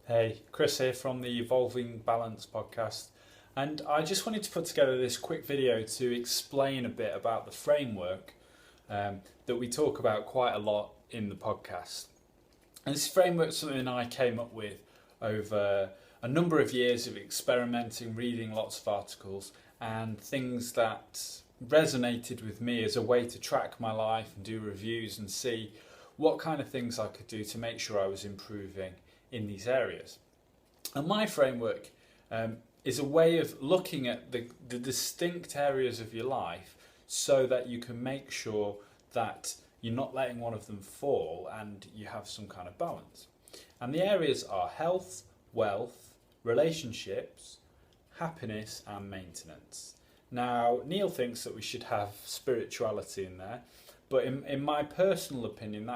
Hey, Chris here from the Evolving Balance podcast. And I just wanted to put together this quick video to explain a bit about the framework that we talk about quite a lot in the podcast. And this framework is something I came up with over a number of years of experimenting, reading lots of articles, and things that resonated with me as a way to track my life and do reviews and see what kind of things I could do to make sure I was improving in these areas. And my framework is a way of looking at the distinct areas of your life so that you can make sure that you're not letting one of them fall and you have some kind of balance. And the areas are health, wealth, relationships, happiness and maintenance. Now, Neil thinks that we should have spirituality in there, but in my personal opinion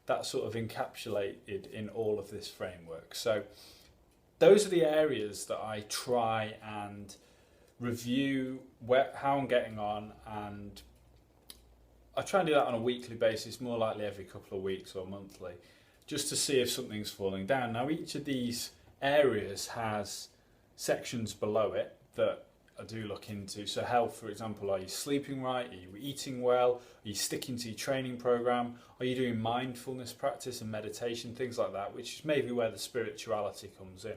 that sort of encapsulated in all of this framework. So those are the areas that I try and review how I'm getting on, and I try and do that on a weekly basis, more likely every couple of weeks or monthly, just to see if something's falling down. Now each of these areas has sections below it that I do look into. So health, for example, are you sleeping right? Are you eating well? Are you sticking to your training program? Are you doing mindfulness practice and meditation, things like that, which is maybe where the spirituality comes in.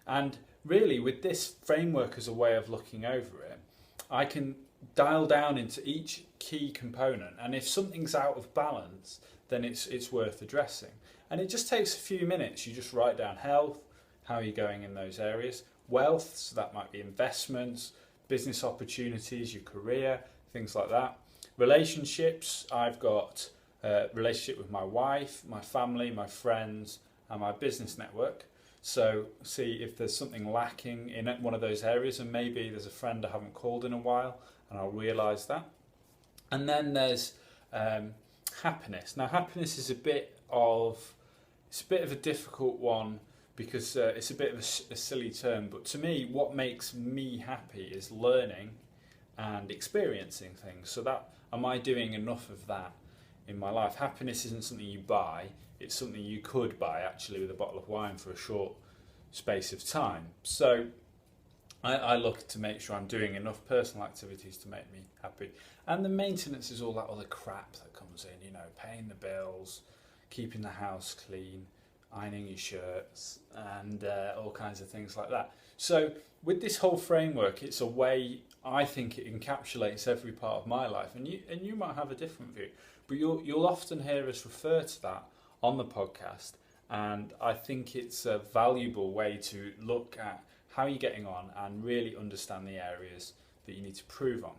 And really with this framework as a way of looking over it, I can dial down into each key component, and if something's out of balance, then it's worth addressing. And it just takes a few minutes. You just write down health, how are you going in those areas? Wealth, so that might be investments, business opportunities, your career, things like that. Relationships, I've got a relationship with my wife, my family, my friends and my business network. So see if there's something lacking in one of those areas, and maybe there's a friend I haven't called in a while and I'll realise that. And then there's happiness. Now happiness is a bit of a difficult one, because it's a bit of a silly term, but to me what makes me happy is learning and experiencing things. So that, am I doing enough of that in my life? Happiness isn't something you buy, it's something you could buy actually with a bottle of wine for a short space of time. So I look to make sure I'm doing enough personal activities to make me happy. And the maintenance is all that other crap that comes in, paying the bills, keeping the house clean, ironing your shirts and all kinds of things like that. So with this whole framework, it's a way, I think it encapsulates every part of my life, and you might have a different view, but you'll often hear us refer to that on the podcast, and I think it's a valuable way to look at how you're getting on and really understand the areas that you need to improve on.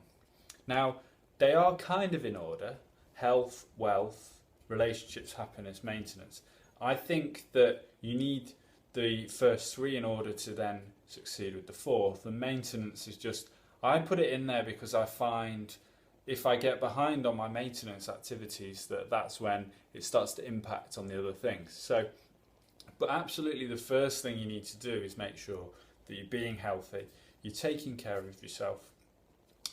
Now, they are kind of in order: health, wealth, relationships, happiness, maintenance. I think that you need the first three in order to then succeed with the fourth. The maintenance is just, I put it in there because I find if I get behind on my maintenance activities, that's when it starts to impact on the other things. So, but absolutely the first thing you need to do is make sure that you're being healthy, you're taking care of yourself.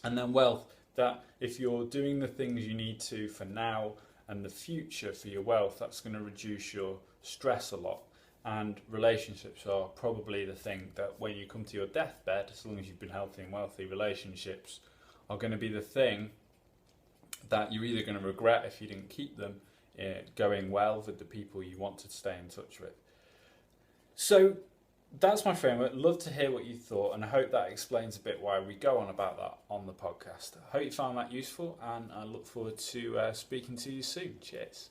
And then wealth, that if you're doing the things you need to for now and the future for your wealth, that's going to reduce your stress a lot. And relationships are probably the thing that when you come to your deathbed, as long as you've been healthy and wealthy, relationships are going to be the thing that you're either going to regret if you didn't keep them going well with the people you want to stay in touch with. So that's my framework. Love to hear what you thought, and I hope that explains a bit why we go on about that on the podcast. I hope you found that useful, and I look forward to speaking to you soon. Cheers.